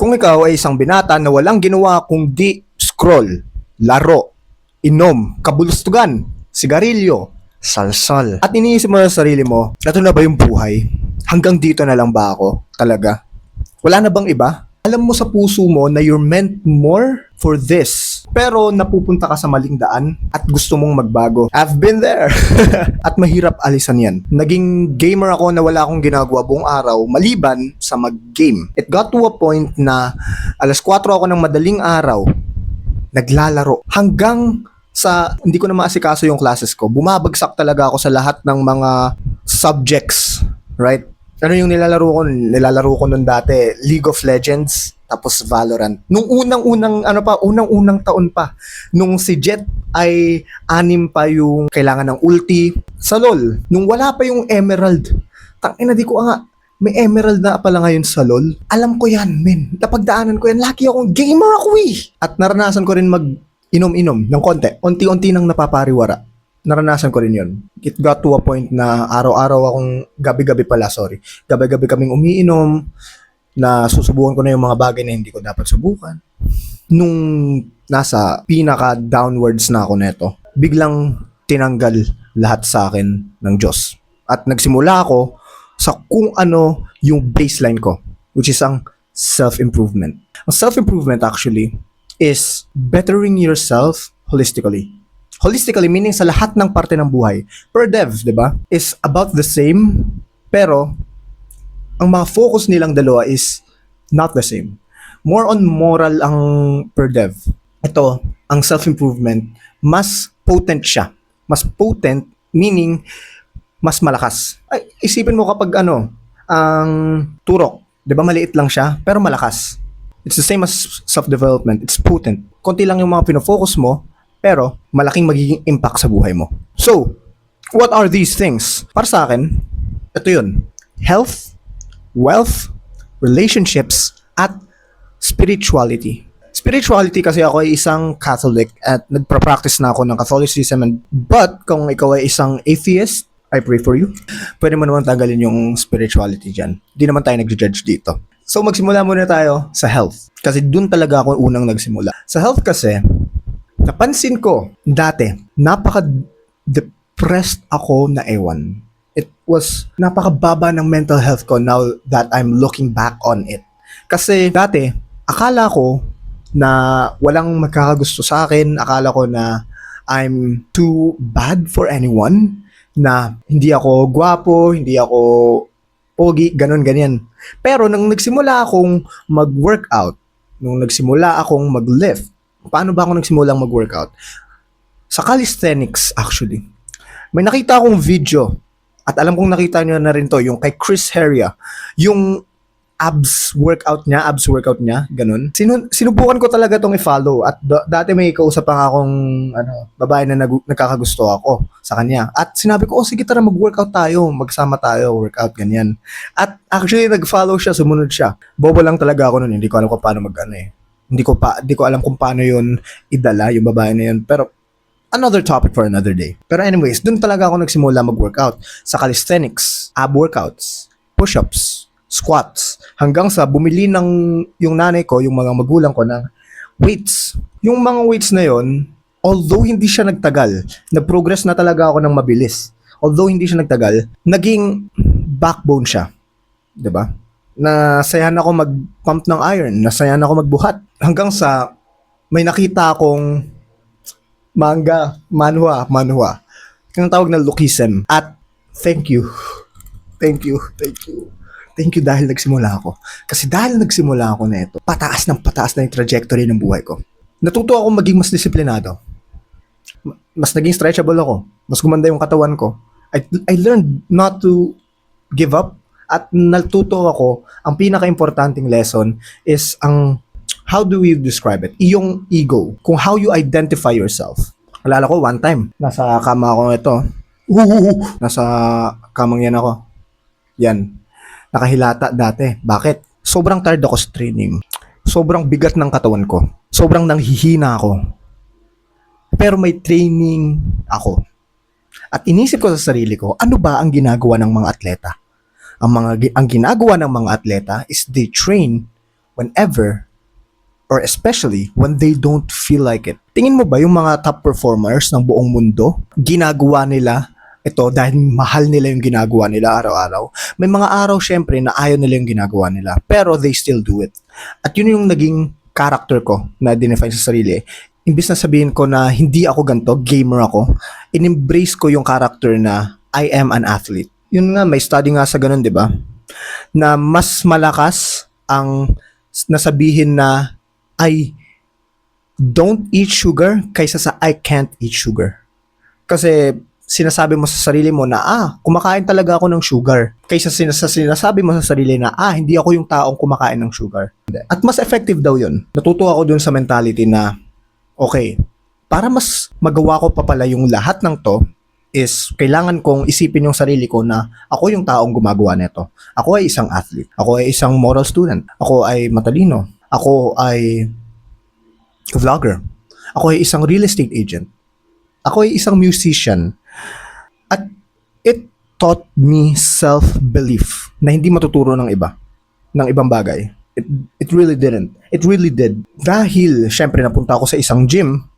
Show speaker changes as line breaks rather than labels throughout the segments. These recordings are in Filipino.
Kung ikaw ay isang binata na walang ginawa kundi scroll, laro, inom, kabulustugan, sigarilyo, salsal, at iniisip mo sa sarili mo, ito na ba yung buhay? Hanggang dito na lang ba ako? Talaga? Wala na bang iba? Alam mo sa puso mo na you're meant more for this. Pero napupunta ka sa maling daan at gusto mong magbago. I've been there. At mahirap alisan yan. Naging gamer ako na wala akong ginagawa buong araw maliban sa mag-game. It got to a point na alas 4 ako ng madaling araw naglalaro. Hanggang sa hindi ko na maasikaso yung classes ko. Bumabagsak talaga ako sa lahat ng mga subjects. Right? Ano yung nilalaro ko? Nilalaro ko nun dati, League of Legends, tapos Valorant. Nung unang-unang taon pa. Nung si Jet ay 6 pa yung kailangan ng ulti. Sa LoL, nung wala pa yung Emerald, tangina di ko nga, may Emerald na pala ngayon sa LoL. Alam ko yan, men. Napagdaanan ko yan. Laki akong gamer ako eh. At naranasan ko rin mag-inom-inom ng konti. Unti-unti nang napapariwara. Naranasan ko rin yun. It got to a point na araw-araw gabi-gabi kaming umiinom, na susubukan ko na yung mga bagay na hindi ko dapat subukan. Nung nasa pinaka-downwards na ako neto, biglang tinanggal lahat sa akin ng Diyos. At nagsimula ako sa kung ano yung baseline ko, which is ang self-improvement. Ang self-improvement actually is bettering yourself holistically. Holistically, meaning sa lahat ng parte ng buhay. Per dev, di ba? Is about the same, pero ang mga focus nilang dalawa is not the same. More on moral ang per dev. Ito, ang self-improvement, mas potent siya. Mas potent, meaning mas malakas. Ay, isipin mo kapag ang turok, di ba maliit lang siya, pero malakas. It's the same as self-development. It's potent. Konti lang yung mga pinofocus mo, pero malaking magiging impact sa buhay mo. So, what are these things? Para sa akin, ito yun. Health, wealth, relationships, at spirituality. Spirituality kasi ako ay isang Catholic at nagpa-practice na ako ng Catholicism. But kung ikaw ay isang atheist, I pray for you. Pwede mo naman tanggalin yung spirituality dyan. Di naman tayo nag-judge dito. So magsimula muna tayo sa health. Kasi dun talaga ako unang nagsimula. Sa health kasi, napansin ko, dati, napaka-depressed ako na ewan. It was napakababa ng mental health ko now that I'm looking back on it. Kasi dati, akala ko na walang magkakagusto sa akin, akala ko na I'm too bad for anyone, na hindi ako gwapo, hindi ako pogi, ganyan. Pero nung nagsimula akong mag-workout, nung nagsimula akong mag-lift, paano ba ako nagsimulang mag-workout? Sa calisthenics, actually. May nakita akong video, at alam kong nakita nyo na rin to, yung kay Chris Heria, yung abs workout niya, ganun. Sinubukan ko talaga tong i-follow, at dati may kausap pa akong babae na nagkakagusto ako sa kanya. At sinabi ko, sige tara mag-workout tayo, magsama tayo, workout, ganyan. At actually nag-follow siya, sumunod siya. Bobo lang talaga ako nun, hindi ko alam kung paano Hindi ko alam kung paano yun idala, yung babae na yun. Pero, another topic for another day. Pero anyways, dun talaga ako nagsimula mag-workout. Sa calisthenics, ab workouts, push-ups, squats, hanggang sa bumili yung nanay ko, yung mga magulang ko ng weights. Yung mga weights na yun, although hindi siya nagtagal, nag-progress na talaga ako ng mabilis. Although hindi siya nagtagal, naging backbone siya. 'Di ba? Nasayahan ako mag-pump ng iron, nasayahan ako magbuhat. Hanggang sa may nakita akong manhwa. Yung tawag na Lookism. At thank you dahil nagsimula ako. Kasi dahil nagsimula ako na ito, pataas na yung trajectory ng buhay ko. Natuto ako maging mas disiplinado. Mas naging stretchable ako. Mas gumanda yung katawan ko. I learned not to give up. At natuto ako, ang pinaka-importanting lesson is how do you describe it? Iyong ego. Kung how you identify yourself. Alala ko, one time, nasa kama ako ito. Nasa kamang yan ako. Yan. Nakahilata dati. Bakit? Sobrang tired ako sa training. Sobrang bigat ng katawan ko. Sobrang nanghihina ako. Pero may training ako. At inisip ko sa sarili ko, ano ba ang ginagawa ng mga atleta? Ang ginagawa ng mga atleta is they train whenever or especially when they don't feel like it. Tingin mo ba yung mga top performers ng buong mundo, ginagawa nila ito dahil mahal nila yung ginagawa nila araw-araw? May mga araw syempre na ayaw nila yung ginagawa nila, pero they still do it. At yun yung naging character ko na dinefine sa sarili. Imbis na sabihin ko na hindi ako ganito, gamer ako, in-embrace ko yung character na I am an athlete. Yun nga, may study nga sa ganun, di ba? Na mas malakas ang nasabihin na I don't eat sugar kaysa sa I can't eat sugar. Kasi sinasabi mo sa sarili mo na kumakain talaga ako ng sugar kaysa sinasabi mo sa sarili na hindi ako yung taong kumakain ng sugar. At mas effective daw yun. Natuto ako dun sa mentality na okay, para mas magawa ko pa pala yung lahat ng to is kailangan kong isipin yung sarili ko na ako yung taong gumagawa nito. Ako ay isang athlete. Ako ay isang moral student. Ako ay matalino. Ako ay vlogger. Ako ay isang real estate agent. Ako ay isang musician. At it taught me self-belief na hindi matuturo ng iba, ng ibang bagay. It really didn't. It really did. Dahil, syempre, napunta ako sa isang gym.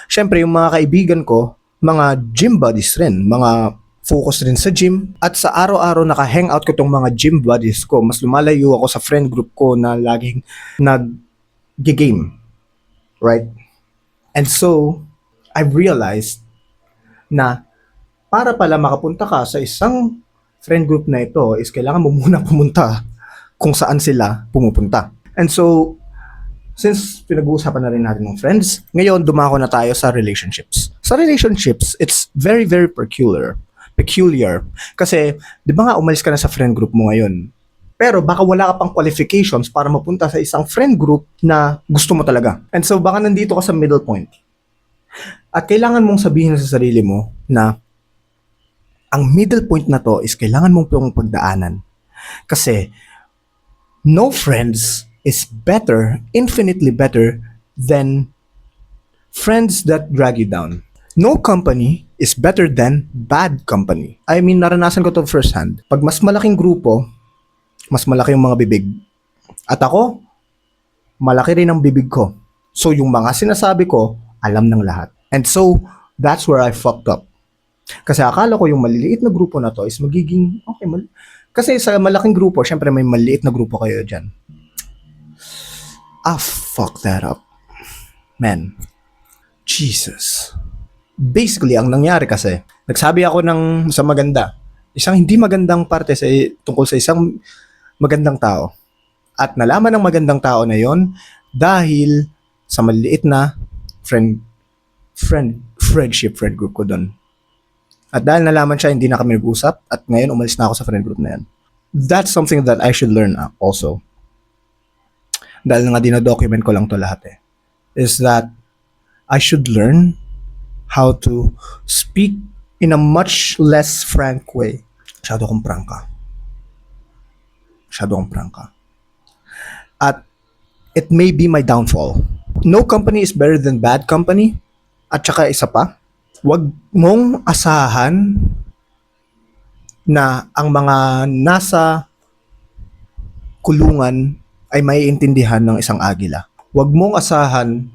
Syempre, yung mga kaibigan ko, mga gym buddies rin, mga focus rin sa gym. At sa araw-araw naka-hangout ko tong mga gym buddies ko, mas lumalayo ako sa friend group ko na laging nag-game. Right? And so, I've realized na para pala makapunta ka sa isang friend group na ito is kailangan mo muna pumunta kung saan sila pumupunta. And so, since pinag-uusapan na rin natin ng friends, ngayon dumako na tayo sa relationships. Sa relationships, it's very, very peculiar. Kasi, di ba nga umalis ka na sa friend group mo ngayon? Pero baka wala ka pang qualifications para mapunta sa isang friend group na gusto mo talaga. And so, baka nandito ka sa middle point. At kailangan mong sabihin sa sarili mo na ang middle point na to is kailangan mong itong pagdaanan. Kasi, no friends is better, infinitely better than friends that drag you down. No company is better than bad company. I mean, naranasan ko to firsthand. Pag mas malaking grupo, mas malaki yung mga bibig. At ako, malaki rin ang bibig ko. So, yung mga sinasabi ko, alam ng lahat. And so, that's where I fucked up. Kasi akala ko yung maliliit na grupo na to is magiging, okay, kasi sa malaking grupo, syempre may maliit na grupo kayo dyan. Fuck that up. Man. Jesus. Basically, ang nangyari kasi, nagsabi ako ng sa maganda. Isang hindi magandang parte tungkol sa isang magandang tao. At nalaman ng magandang tao na yon dahil sa maliit na friendship group ko doon. At dahil nalaman siya, hindi na kami nag-usap at ngayon umalis na ako sa friend group na yan. That's something that I should learn also. Dahil nga dinadocument ko lang to lahat is that I should learn how to speak in a much less frank way. Masyado akong prangka. At it may be my downfall. No company is better than bad company. At saka isa pa, wag mong asahan na ang mga nasa kulungan ay maiintindihan ng isang agila. Wag mong asahan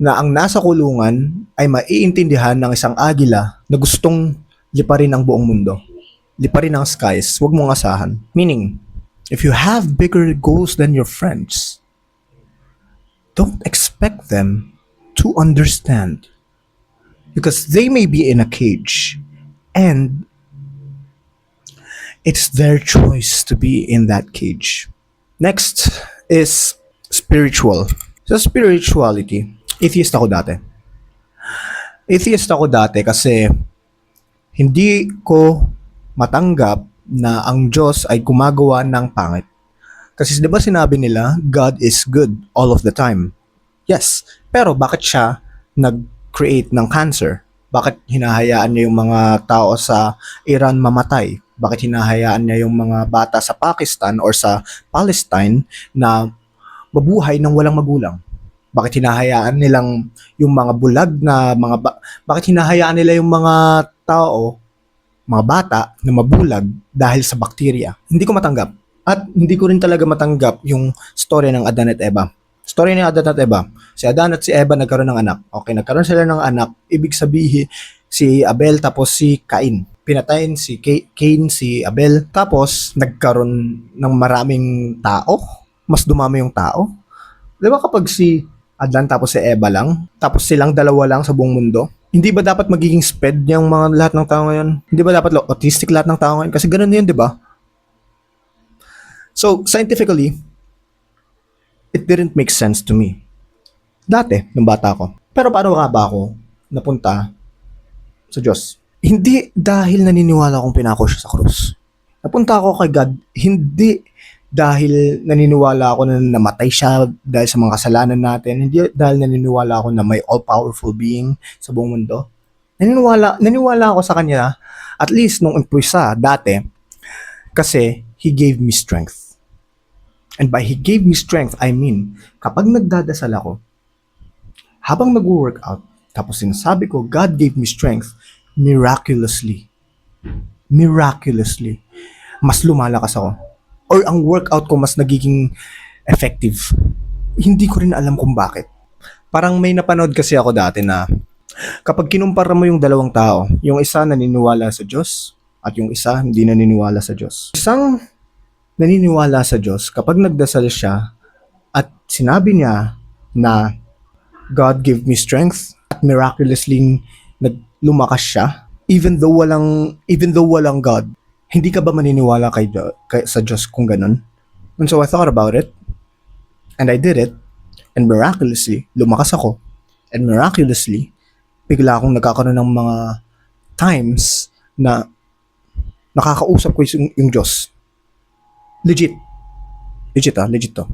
na ang nasa kulungan ay maiintindihan ng isang agila na gustong liparin ang buong mundo. Liparin ang skies. Wag mong asahan. Meaning, if you have bigger goals than your friends, don't expect them to understand. Because they may be in a cage and it's their choice to be in that cage. Next is spiritual. Sa spirituality, atheist ako dati kasi hindi ko matanggap na ang Diyos ay gumagawa ng pangit. Kasi 'di ba sinabi nila, God is good all of the time. Yes, pero bakit siya nag-create ng cancer? Bakit hinahayaan niya yung mga tao sa Iran mamatay? Bakit hinahayaan niya yung mga bata sa Pakistan or sa Palestine na mabuhay ng walang magulang? Bakit hinahayaan nilang yung mga bulag na bakit hinahayaan nila yung mga tao, mga bata na mabulag dahil sa bakterya? Hindi ko matanggap. At hindi ko rin talaga matanggap yung story ng Adan at Eva. Story ni Adan at Eva. Si Adan at si Eva nagkaroon ng anak. Okay, nagkaroon sila ng anak. Ibig sabihin, si Abel tapos si Cain. Pinatayin si Cain, si Abel. Tapos, nagkaroon ng maraming tao. Mas dumami yung tao. Di ba kapag si Adan tapos si Eva lang, tapos silang dalawa lang sa buong mundo, hindi ba dapat magiging spread yung mga lahat ng tao ngayon? Hindi ba dapat autistic lahat ng tao ngayon? Kasi ganun yun, di ba? So, scientifically, it didn't make sense to me. Dati, nung bata ko. Pero paano nga ba ako napunta sa Diyos? Hindi dahil naniniwala akong pinako siya sa krus. Napunta ako kay God, hindi dahil naniniwala ako na namatay siya dahil sa mga kasalanan natin. Hindi dahil naniniwala ako na may all-powerful being sa buong mundo. Naniniwala ako sa kanya, at least nung umpisa, dati, kasi He gave me strength. And by He gave me strength, I mean, kapag nagdadasal ako, habang nag-workout, tapos sinasabi ko, God gave me strength, miraculously, mas lumalakas ako. Or ang workout ko mas nagiging effective. Hindi ko rin alam kung bakit. Parang may napanood kasi ako dati na kapag kinumpara mo yung dalawang tao, yung isa naniniwala sa Diyos at yung isa hindi naniniwala sa Diyos. Isang naniniwala sa Diyos, kapag nagdasal siya at sinabi niya na God give me strength at miraculously lumakas siya, even though walang God, hindi ka ba maniniwala sa Diyos kung ganun? And so I thought about it, and I did it, and miraculously, lumakas ako, and miraculously, bigla akong nagkakaroon ng mga times na nakakausap ko yung Diyos. Legit to.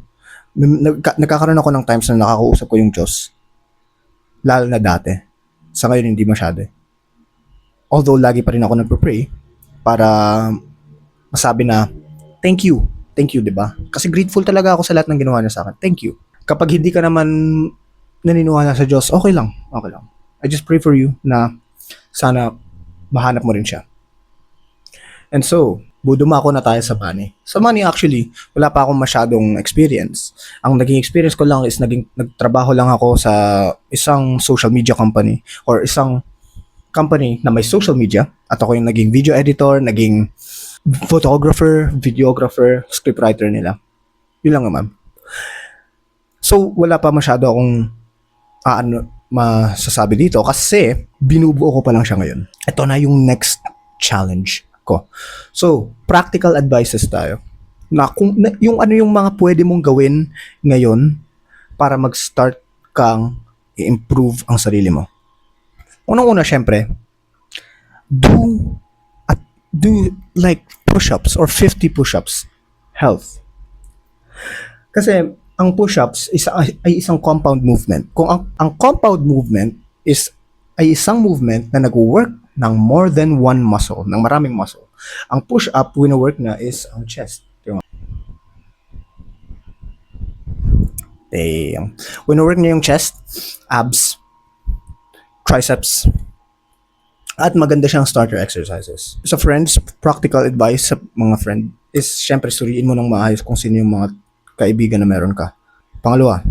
Nagkakaroon ako ng times na nakakausap ko yung Diyos. Lalo na dati. Sa ngayon, hindi masyado. Although, lagi pa rin ako nagpapray para masabi na, thank you, diba? Kasi grateful talaga ako sa lahat ng ginawa niya sa akin. Thank you. Kapag hindi ka naman naniniwala sa Diyos, okay lang. I just pray for you na sana mahanap mo rin siya. And so, dumako na tayo sa money. Sa money, actually, wala pa akong masyadong experience. Ang naging experience ko lang is nagtrabaho lang ako sa isang social media company or isang company na may social media at ako yung naging video editor, naging photographer, videographer, scriptwriter nila. Yun lang naman. So, wala pa masyado akong masasabi dito kasi binubuo ko pa lang siya ngayon. Ito na yung next challenge ko. So, practical advices tayo. Yung mga pwede mong gawin ngayon para mag-start kang i-improve ang sarili mo. Unang-una, syempre, do like push-ups or 50 push-ups. Health. Kasi ang push-ups ay isang compound movement. Kung ang compound movement ay isang movement na nag-work ng more than one muscle, ng maraming muscle. Ang push-up, wino-work na is ang chest. Wino-work niya yung chest, abs, triceps, at maganda siyang starter exercises. Sa friends, practical advice sa mga friend is syempre suriin mo ng maayos kung sino yung mga kaibigan na meron ka. Pangalawa,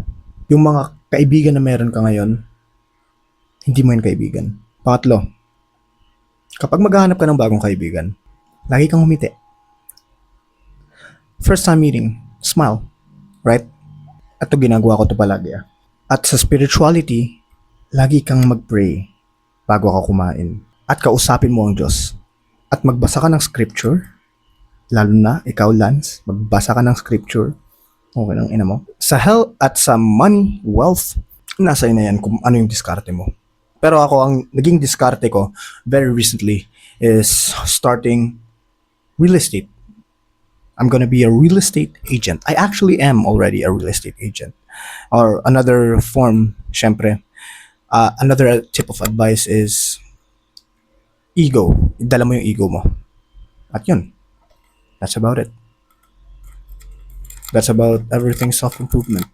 yung mga kaibigan na meron ka ngayon, hindi mo yun kaibigan. Pangatlo, kapag maghahanap ka ng bagong kaibigan, lagi kang humiti. First time meeting, smile. Right? At ito ginagawa ko ito palagi. At sa spirituality, lagi kang mag-pray bago ka kumain. At kausapin mo ang Diyos. At magbasa ka ng scripture, lalo na ikaw, Lance, magbasa ka ng scripture. Okay lang, ina mo. Sa health at sa money, wealth, nasa ina yan kung ano yung diskarte mo. Pero ako, ang naging diskarte ko very recently is starting real estate. I'm gonna be a real estate agent. I actually am already a real estate agent. Or another form, syempre, another tip of advice is ego. Dala mo yung ego mo. At yun. That's about it. That's about everything self-improvement.